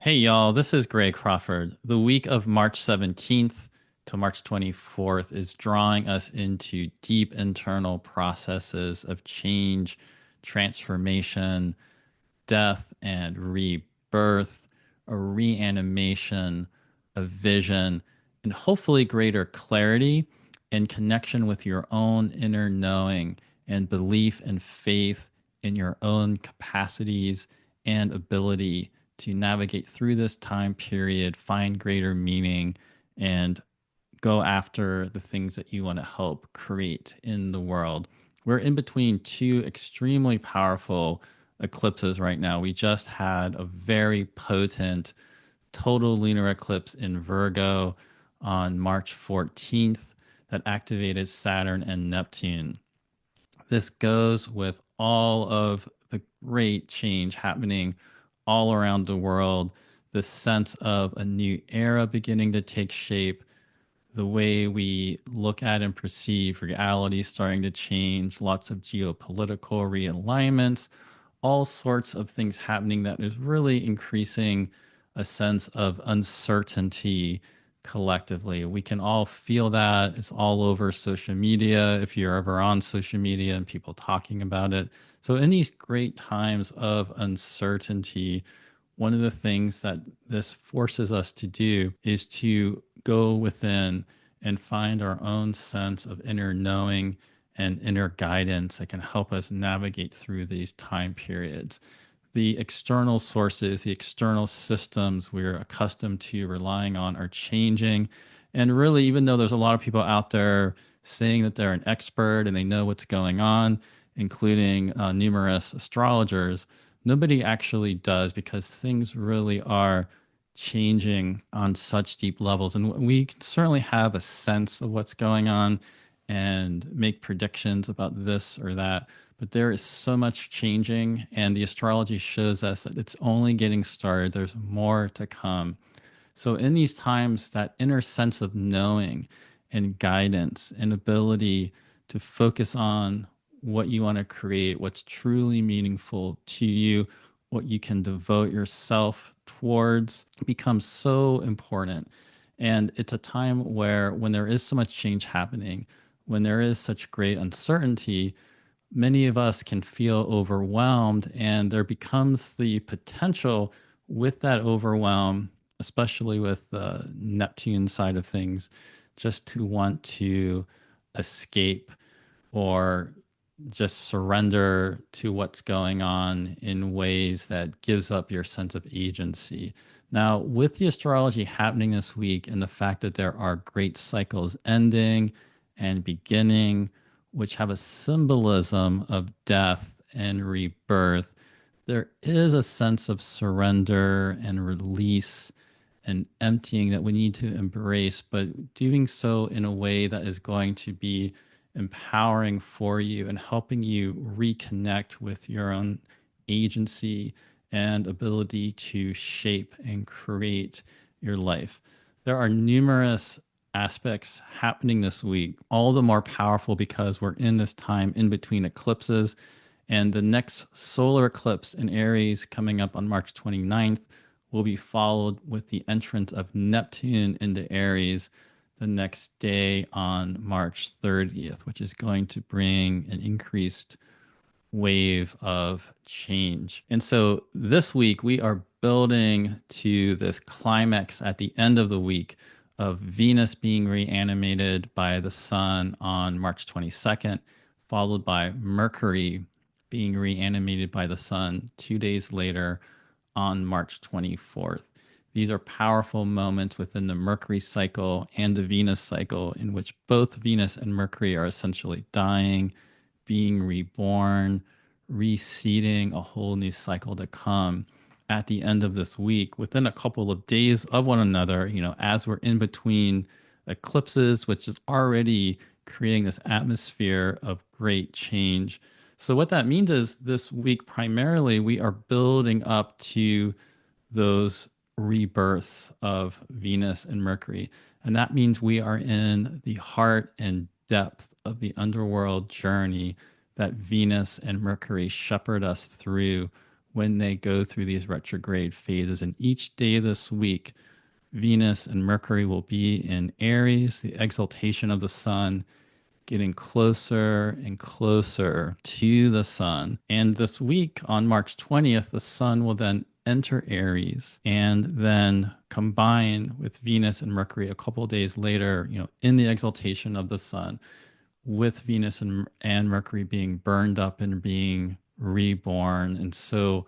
Hey y'all, this is Greg Crawford. The week of March 17th to March 24th is drawing us into deep internal processes of change, transformation, death and rebirth, a reanimation, a vision, and hopefully greater clarity and connection with your own inner knowing and belief and faith in your own capacities and ability to navigate through this time period, find greater meaning, and go after the things that you want to help create in the world. We're in between two extremely powerful eclipses right now. We just had a very potent total lunar eclipse in Virgo on March 14th that activated Saturn and Neptune. This goes with all of the great change happening all around the world, this sense of a new era beginning to take shape, the way we look at and perceive reality starting to change, lots of geopolitical realignments, all sorts of things happening that is really increasing a sense of uncertainty collectively. We can all feel that. It's all over social media, if you're ever on social media and people talking about it. So, in these great times of uncertainty, one of the things that this forces us to do is to go within and find our own sense of inner knowing and inner guidance that can help us navigate through these time periods. The external sources, the external systems we're accustomed to relying on are changing. And really, even though there's a lot of people out there saying that they're an expert and they know what's going on, including numerous astrologers, nobody actually does because things really are changing on such deep levels. And we can certainly have a sense of what's going on and make predictions about this or that. But there is so much changing, and the astrology shows us that it's only getting started. There's more to come. So, in these times, that inner sense of knowing and guidance and ability to focus on what you want to create, what's truly meaningful to you, what you can devote yourself towards becomes so important. And it's a time where, when there is so much change happening, when there is such great uncertainty, many of us can feel overwhelmed, and there becomes the potential with that overwhelm, especially with the Neptune side of things, just to want to escape or just surrender to what's going on in ways that gives up your sense of agency. Now, with the astrology happening this week and the fact that there are great cycles ending and beginning, which have a symbolism of death and rebirth, there is a sense of surrender and release and emptying that we need to embrace, but doing so in a way that is going to be empowering for you and helping you reconnect with your own agency and ability to shape and create your life. There are numerous aspects happening this week, all the more powerful because we're in this time in between eclipses. And the next solar eclipse in Aries coming up on March 29th will be followed with the entrance of Neptune into Aries the next day on March 30th, which is going to bring an increased wave of change. And so this week, we are building to this climax at the end of the week of Venus being reanimated by the sun on March 22nd, followed by Mercury being reanimated by the sun 2 days later on March 24th. These are powerful moments within the Mercury cycle and the Venus cycle, in which both Venus and Mercury are essentially dying, being reborn, reseeding a whole new cycle to come at the end of this week, within a couple of days of one another, as we're in between eclipses, which is already creating this atmosphere of great change. So, what that means is this week, primarily, we are building up to those rebirths of Venus and Mercury. And that means we are in the heart and depth of the underworld journey that Venus and Mercury shepherd us through when they go through these retrograde phases. And each day this week, Venus and Mercury will be in Aries, the exaltation of the sun, getting closer and closer to the sun. And this week on March 20th, the sun will then enter Aries and then combine with Venus and Mercury a couple of days later, in the exaltation of the sun, with Venus and Mercury being burned up and being reborn. And so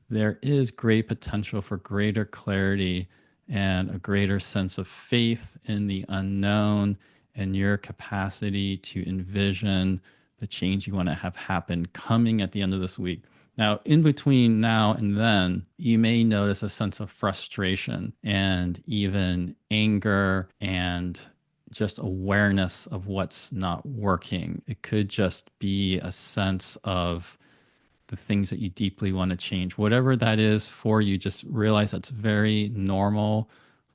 there is great potential for greater clarity and a greater sense of faith in the unknown and your capacity to envision the change you want to have happen coming at the end of this week. Now, in between now and then, you may notice a sense of frustration and even anger and just awareness of what's not working. It could just be a sense of the things that you deeply want to change. Whatever that is for you, just realize that's very normal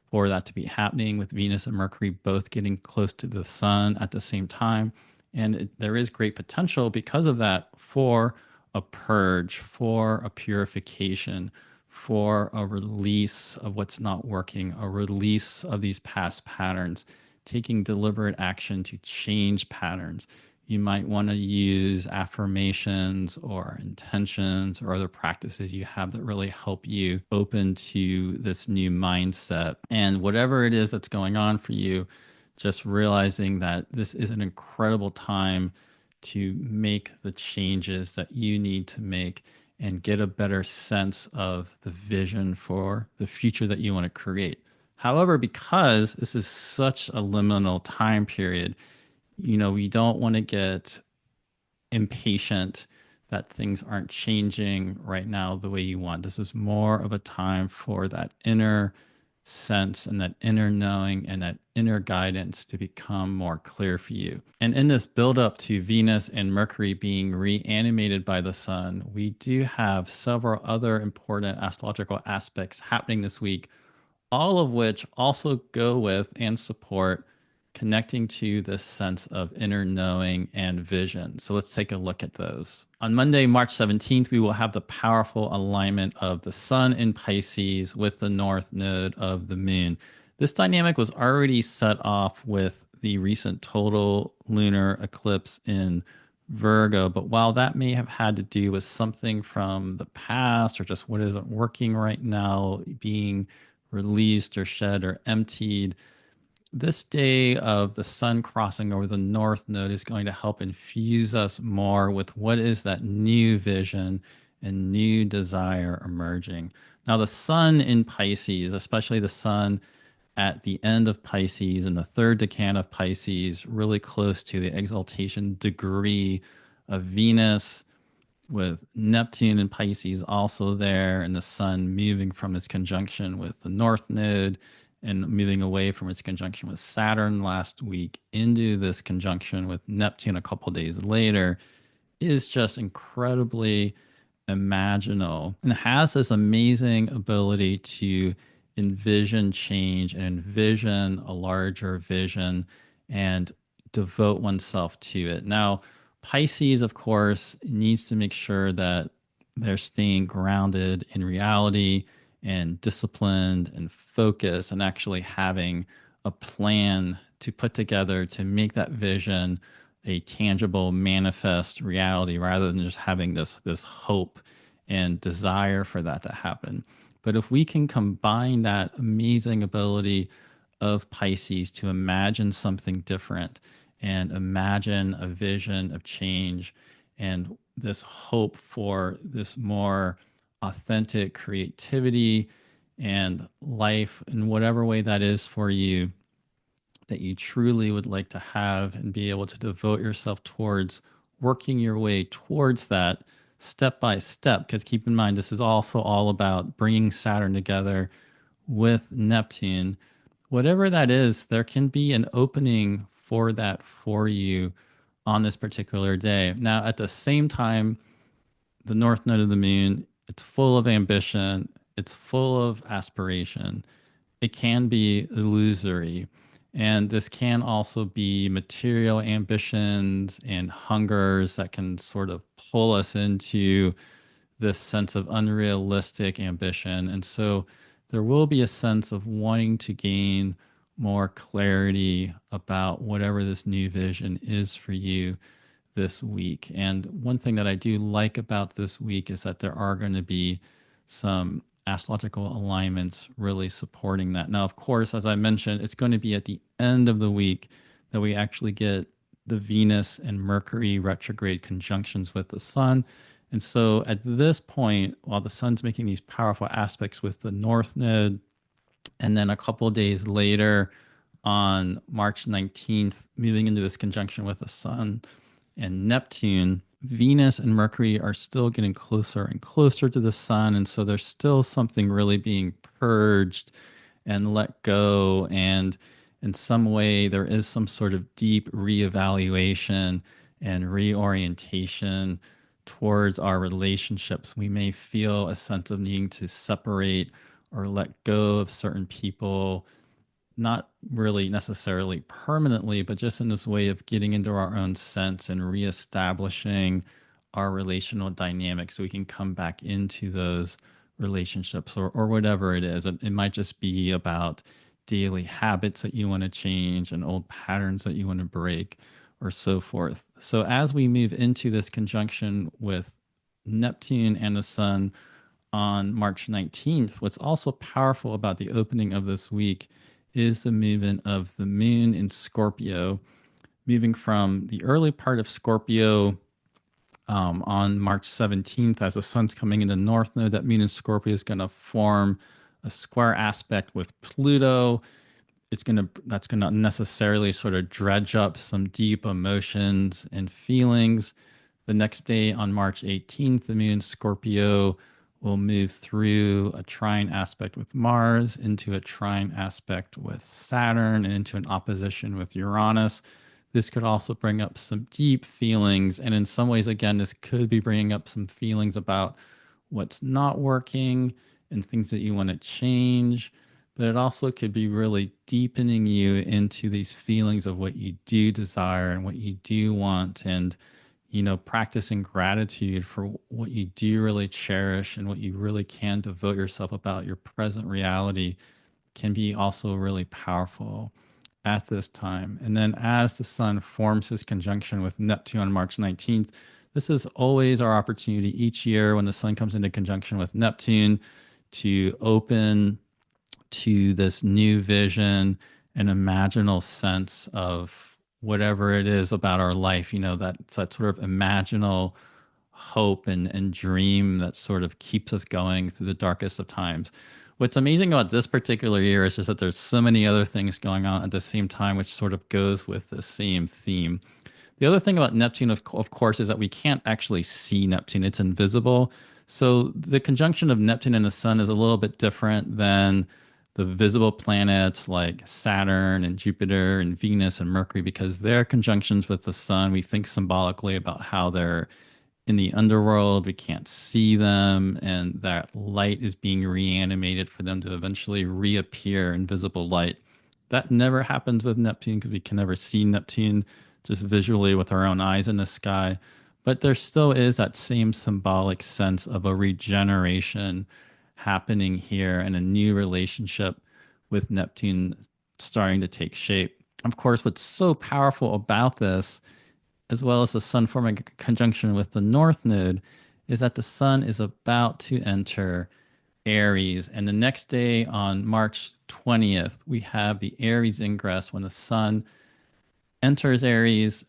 for that to be happening with Venus and Mercury both getting close to the sun at the same time. And there is great potential because of that for a purge, for a purification, for a release of what's not working, a release of these past patterns, taking deliberate action to change patterns. You might want to use affirmations or intentions or other practices you have that really help you open to this new mindset. And whatever it is that's going on for you, just realizing that this is an incredible time to make the changes that you need to make and get a better sense of the vision for the future that you want to create. However, because this is such a liminal time period, we don't want to get impatient that things aren't changing right now the way you want. This is more of a time for that inner sense and that inner knowing and that inner guidance to become more clear for you. And in this build up to Venus and Mercury being reanimated by the sun, we do have several other important astrological aspects happening this week, all of which also go with and support connecting to this sense of inner knowing and vision. So let's take a look at those. On Monday, March 17th, we will have the powerful alignment of the sun in Pisces with the north node of the moon. This dynamic was already set off with the recent total lunar eclipse in Virgo, but while that may have had to do with something from the past or just what isn't working right now being released or shed or emptied, this day of the sun crossing over the north node is going to help infuse us more with what is that new vision and new desire emerging. Now, the sun in Pisces, especially the sun at the end of Pisces in the third decan of Pisces, really close to the exaltation degree of Venus, with Neptune and Pisces also there, and the sun moving from its conjunction with the north node and moving away from its conjunction with Saturn last week into this conjunction with Neptune a couple days later, is just incredibly imaginal and has this amazing ability to envision change and envision a larger vision and devote oneself to it. Now, Pisces, of course, needs to make sure that they're staying grounded in reality and disciplined and focused and actually having a plan to put together to make that vision a tangible, manifest reality rather than just having this hope and desire for that to happen. But if we can combine that amazing ability of Pisces to imagine something different and imagine a vision of change and this hope for this more authentic creativity and life in whatever way that is for you, that you truly would like to have and be able to devote yourself towards working your way towards that step by step. Because keep in mind, this is also all about bringing Saturn together with Neptune. Whatever that is, there can be an opening for that for you on this particular day. Now, at the same time, the north node of the moon, it's full of ambition, it's full of aspiration. It can be illusory. And this can also be material ambitions and hungers that can sort of pull us into this sense of unrealistic ambition. And so there will be a sense of wanting to gain more clarity about whatever this new vision is for you this week. And one thing that I do like about this week is that there are going to be some astrological alignments really supporting that. Now, of course, as I mentioned, it's going to be at the end of the week that we actually get the Venus and Mercury retrograde conjunctions with the Sun. And so at this point, while the Sun's making these powerful aspects with the North Node, and then a couple of days later on March 19th, moving into this conjunction with the Sun and Neptune, Venus and Mercury are still getting closer and closer to the Sun. And so there's still something really being purged and let go. And in some way, there is some sort of deep reevaluation and reorientation towards our relationships. We may feel a sense of needing to separate or let go of certain people, not really necessarily permanently, but just in this way of getting into our own sense and reestablishing our relational dynamics so we can come back into those relationships or whatever it is. It might just be about daily habits that you want to change and old patterns that you want to break or so forth. So as we move into this conjunction with Neptune and the Sun on March 19th, what's also powerful about the opening of this week is the movement of the moon in Scorpio, moving from the early part of Scorpio on March 17th as the sun's coming into North Node. That moon in Scorpio is going to form a square aspect with Pluto. That's going to necessarily sort of dredge up some deep emotions and feelings. The next day on March 18th, the moon in Scorpio will move through a trine aspect with Mars into a trine aspect with Saturn and into an opposition with Uranus. This could also bring up some deep feelings. And in some ways, again, this could be bringing up some feelings about what's not working and things that you want to change. But it also could be really deepening you into these feelings of what you do desire and what you do want, and practicing gratitude for what you do really cherish and what you really can devote yourself about your present reality can be also really powerful at this time. And then as the Sun forms this conjunction with Neptune on March 19th, this is always our opportunity each year when the Sun comes into conjunction with Neptune to open to this new vision and imaginal sense of whatever it is about our life, that sort of imaginal hope and dream that sort of keeps us going through the darkest of times. What's amazing about this particular year is just that there's so many other things going on at the same time, which sort of goes with the same theme. The other thing about Neptune, of course, is that we can't actually see Neptune. It's invisible. So the conjunction of Neptune and the Sun is a little bit different than the visible planets like Saturn and Jupiter and Venus and Mercury, because their conjunctions with the Sun, we think symbolically about how they're in the underworld, we can't see them, and that light is being reanimated for them to eventually reappear in visible light. That never happens with Neptune because we can never see Neptune just visually with our own eyes in the sky. But there still is that same symbolic sense of a regeneration happening here and a new relationship with Neptune starting to take shape. Of course, what's so powerful about this, as well as the Sun forming a conjunction with the North Node, is that the Sun is about to enter Aries. And the next day on March 20th, we have the Aries Ingress when the Sun enters Aries,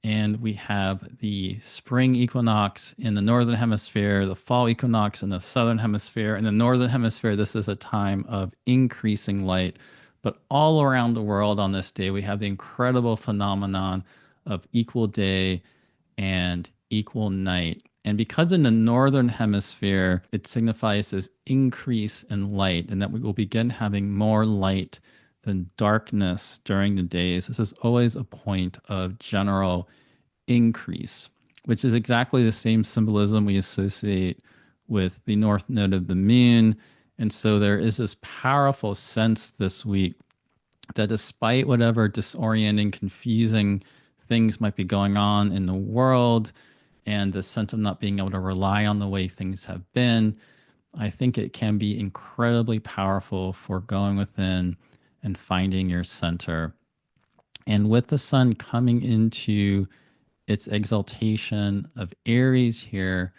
and we have the spring equinox in the northern hemisphere, the fall equinox in the southern hemisphere. In the northern hemisphere, this is a time of increasing light. But all around the world on this day, we have the incredible phenomenon of equal day and equal night. And because in the northern hemisphere, it signifies this increase in light, and that we will begin having more light than darkness during the days. This is always a point of general increase, which is exactly the same symbolism we associate with the North Node of the moon. And so there is this powerful sense this week that despite whatever disorienting, confusing things might be going on in the world, and the sense of not being able to rely on the way things have been, I think it can be incredibly powerful for going within and finding your center. And with the sun coming into its exaltation of Aries here,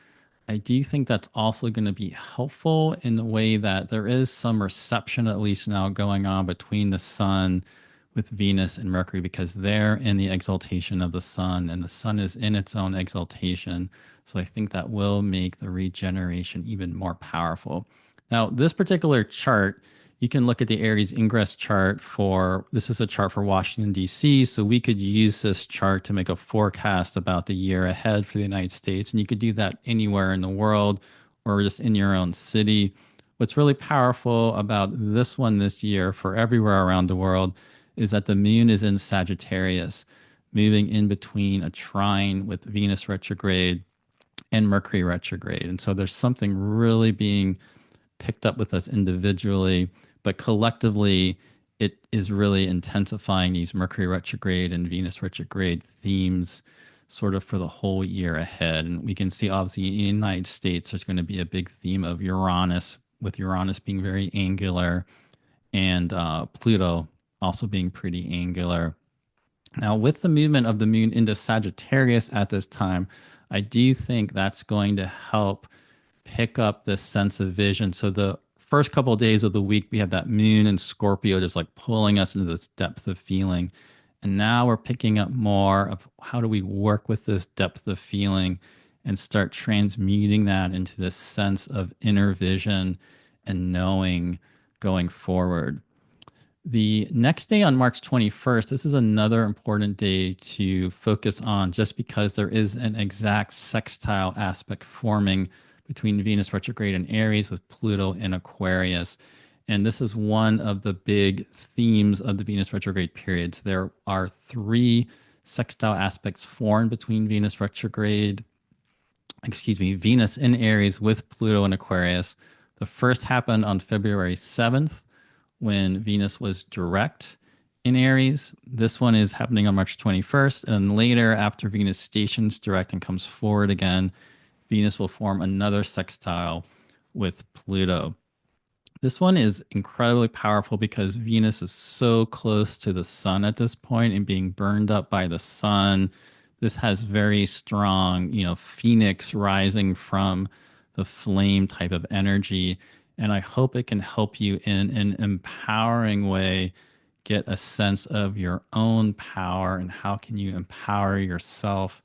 I do think that's also going to be helpful in the way that there is some reception, at least now, going on between the sun with Venus and Mercury because they're in the exaltation of the sun and the sun is in its own exaltation. So I think that will make the regeneration even more powerful. Now, this particular chart, you can look at the Aries Ingress chart for this is a chart for Washington, D.C. So we could use this chart to make a forecast about the year ahead for the United States. And you could do that anywhere in the world or just in your own city. What's really powerful about this one this year for everywhere around the world is that the moon is in Sagittarius, moving in between a trine with Venus retrograde and Mercury retrograde. And so there's something really being picked up with us individually, but collectively, it is really intensifying these Mercury retrograde and Venus retrograde themes sort of for the whole year ahead. And we can see, obviously, in the United States, there's going to be a big theme of Uranus, with Uranus being very angular and Pluto also being pretty angular. Now, with the movement of the moon into Sagittarius at this time, I do think that's going to help pick up this sense of vision. So the first couple of days of the week, we have that moon in Scorpio just like pulling us into this depth of feeling. And now we're picking up more of how do we work with this depth of feeling and start transmuting that into this sense of inner vision and knowing going forward. The next day on March 21st, this is another important day to focus on just because there is an exact sextile aspect forming between Venus retrograde and Aries with Pluto in Aquarius. And this is one of the big themes of the Venus retrograde periods. There are 3 sextile aspects formed between Venus in Aries with Pluto in Aquarius. The first happened on February 7th when Venus was direct in Aries. This one is happening on March 21st. And then later, after Venus stations direct and comes forward again, Venus will form another sextile with Pluto. This one is incredibly powerful because Venus is so close to the sun at this point and being burned up by the sun. This has very strong, phoenix rising from the flame type of energy. And I hope it can help you in an empowering way get a sense of your own power and how can you empower yourself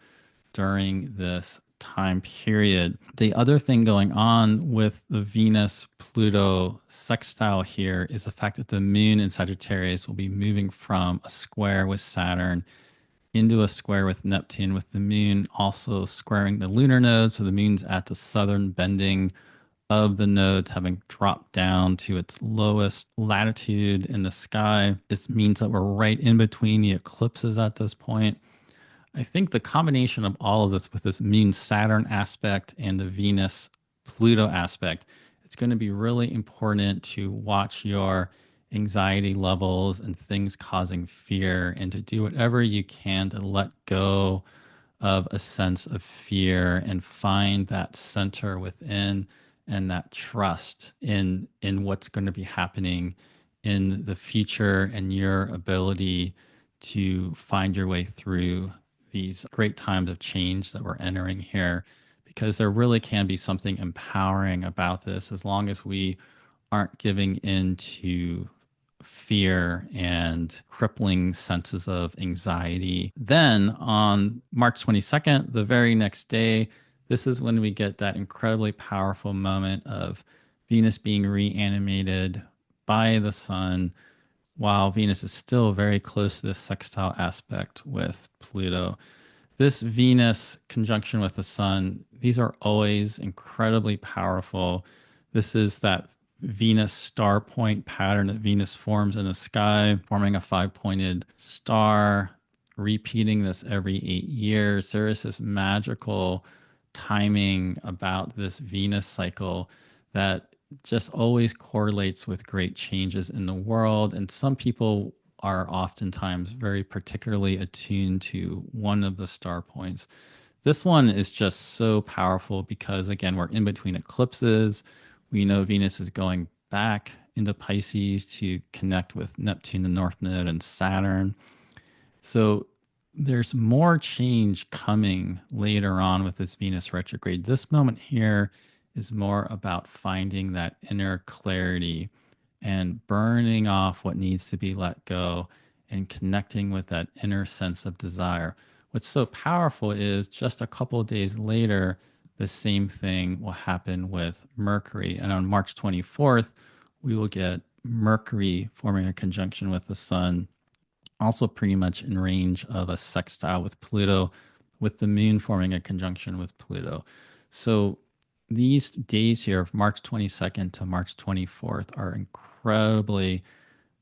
during this time period. The other thing going on with the Venus Pluto sextile here is the fact that the moon in Sagittarius will be moving from a square with Saturn into a square with Neptune, with the moon also squaring the lunar node. So the moon's at the southern bending of the nodes, having dropped down to its lowest latitude in the sky. This means that we're right in between the eclipses at this point. I think the combination of all of this with this moon Saturn aspect and the Venus Pluto aspect, it's going to be really important to watch your anxiety levels and things causing fear and to do whatever you can to let go of a sense of fear and find that center within and that trust in what's going to be happening in the future and your ability to find your way through these great times of change that we're entering here, because there really can be something empowering about this as long as we aren't giving in to fear and crippling senses of anxiety. Then on March 22nd, the very next day, this is when we get that incredibly powerful moment of Venus being reanimated by the sun while Venus is still very close to this sextile aspect with Pluto. This Venus conjunction with the sun, these are always incredibly powerful. This is that Venus star point pattern that Venus forms in the sky, forming a 5-pointed star, repeating this every 8 years. There is this magical timing about this Venus cycle that just always correlates with great changes in the world. And some people are oftentimes very particularly attuned to one of the star points This one is just so powerful because, again, we're in between eclipses. We know Venus is going back into Pisces to connect with Neptune, the North Node, and Saturn. So there's more change coming later on with this Venus retrograde. This moment here is more about finding that inner clarity and burning off what needs to be let go and connecting with that inner sense of desire. What's so powerful is just a couple of days later, the same thing will happen with Mercury. And on March 24th, we will get Mercury forming a conjunction with the Sun, also pretty much in range of a sextile with Pluto, with the Moon forming a conjunction with Pluto. So these days here, March 22nd to March 24th, are incredibly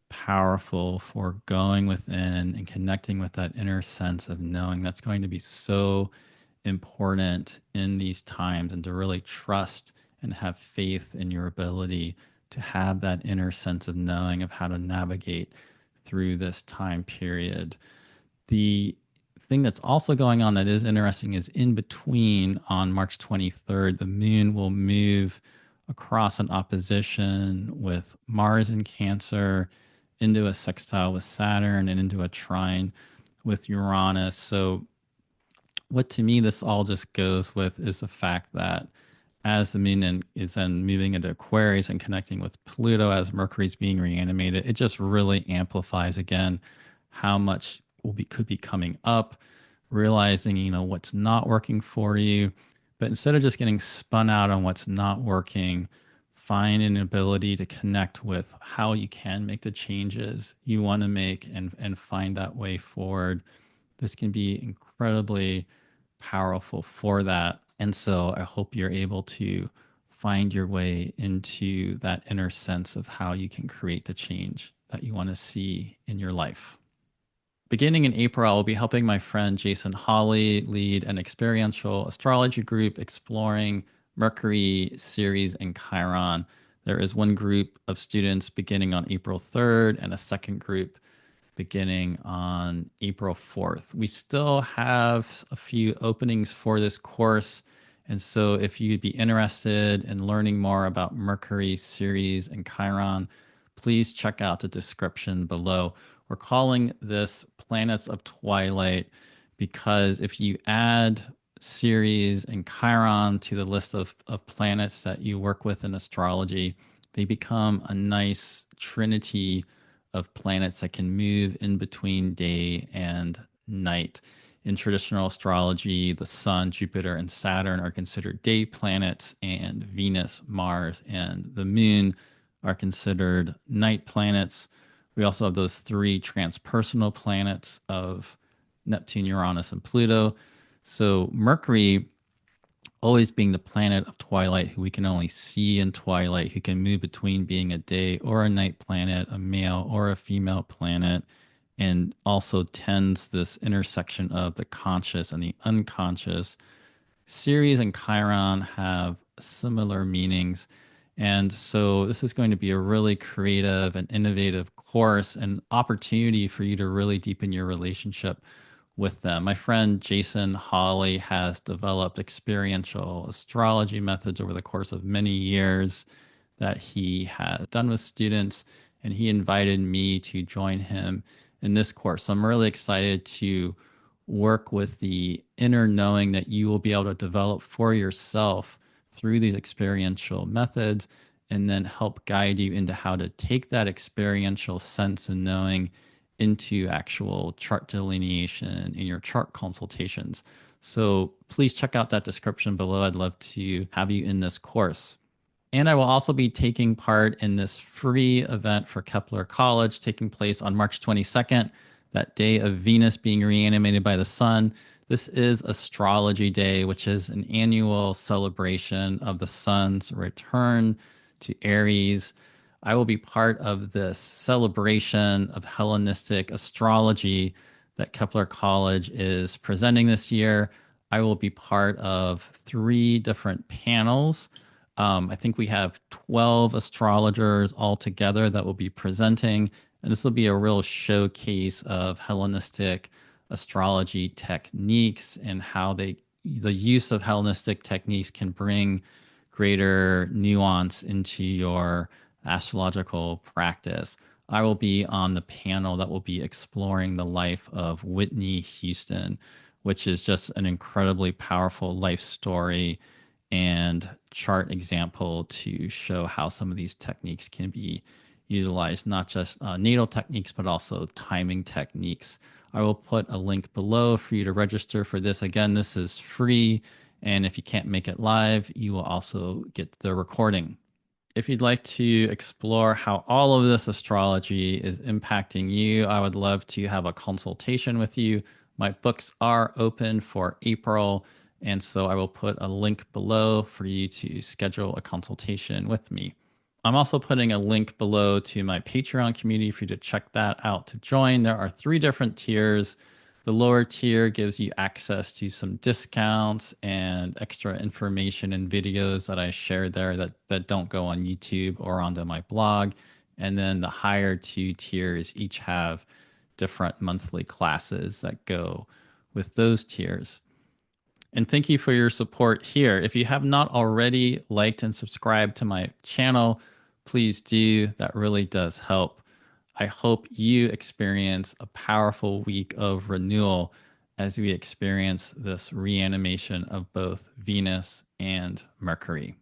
powerful for going within and connecting with that inner sense of knowing. That's going to be so important in these times, and to really trust and have faith in your ability to have that inner sense of knowing of how to navigate through this time period. The thing that's also going on that is interesting is in between, on March 23rd, the moon will move across an opposition with Mars in Cancer into a sextile with Saturn and into a trine with Uranus. So what to me this all just goes with is the fact that as the moon is then moving into Aquarius and connecting with Pluto as Mercury's being reanimated, it just really amplifies again how much could be coming up, realizing what's not working for you, but instead of just getting spun out on what's not working, find an ability to connect with how you can make the changes you want to make and find that way forward. This can be incredibly powerful for that. And so I hope you're able to find your way into that inner sense of how you can create the change that you want to see in your life. Beginning in April, I'll be helping my friend Jason Hawley lead an experiential astrology group exploring Mercury, Ceres, and Chiron. There is one group of students beginning on April 3rd and a second group beginning on April 4th. We still have a few openings for this course. And so if you'd be interested in learning more about Mercury, Ceres, and Chiron, please check out the description below. We're calling this Planets of Twilight because if you add Ceres and Chiron to the list of planets that you work with in astrology, they become a nice trinity of planets that can move in between day and night. In traditional astrology, the Sun, Jupiter, and Saturn are considered day planets, and Venus, Mars, and the Moon are considered night planets. We also have those three transpersonal planets of Neptune, Uranus, and Pluto. So Mercury, always being the planet of twilight, who we can only see in twilight, who can move between being a day or a night planet, a male or a female planet, and also tends this intersection of the conscious and the unconscious. Ceres and Chiron have similar meanings. And so this is going to be a really creative and innovative course and opportunity for you to really deepen your relationship with them. My friend Jason Hawley has developed experiential astrology methods over the course of many years that he has done with students, and he invited me to join him in this course. So I'm really excited to work with the inner knowing that you will be able to develop for yourself through these experiential methods, and then help guide you into how to take that experiential sense and knowing into actual chart delineation in your chart consultations. So please check out that description below. I'd love to have you in this course. And I will also be taking part in this free event for Kepler College taking place on March 22nd, that day of Venus being reanimated by the sun. This is Astrology Day, which is an annual celebration of the sun's return to Aries. I will be part of this celebration of Hellenistic astrology that Kepler College is presenting this year. I will be part of 3 different panels. I think we have 12 astrologers all together that will be presenting, and this will be a real showcase of Hellenistic astrology techniques and how they the use of Hellenistic techniques can bring greater nuance into your astrological practice. I will be on the panel that will be exploring the life of Whitney Houston, which is just an incredibly powerful life story and chart example to show how some of these techniques can be utilized, not just natal techniques, but also timing techniques. I will put a link below for you to register for this. Again, this is free. And if you can't make it live, you will also get the recording. If you'd like to explore how all of this astrology is impacting you, I would love to have a consultation with you. My books are open for April, and so I will put a link below for you to schedule a consultation with me. I'm also putting a link below to my Patreon community for you to check that out to join. There are 3 different tiers. The lower tier gives you access to some discounts and extra information and videos that I share there that don't go on YouTube or onto my blog. And then the higher 2 tiers each have different monthly classes that go with those tiers. And thank you for your support here. If you have not already liked and subscribed to my channel, please do. That really does help. I hope you experience a powerful week of renewal as we experience this reanimation of both Venus and Mercury.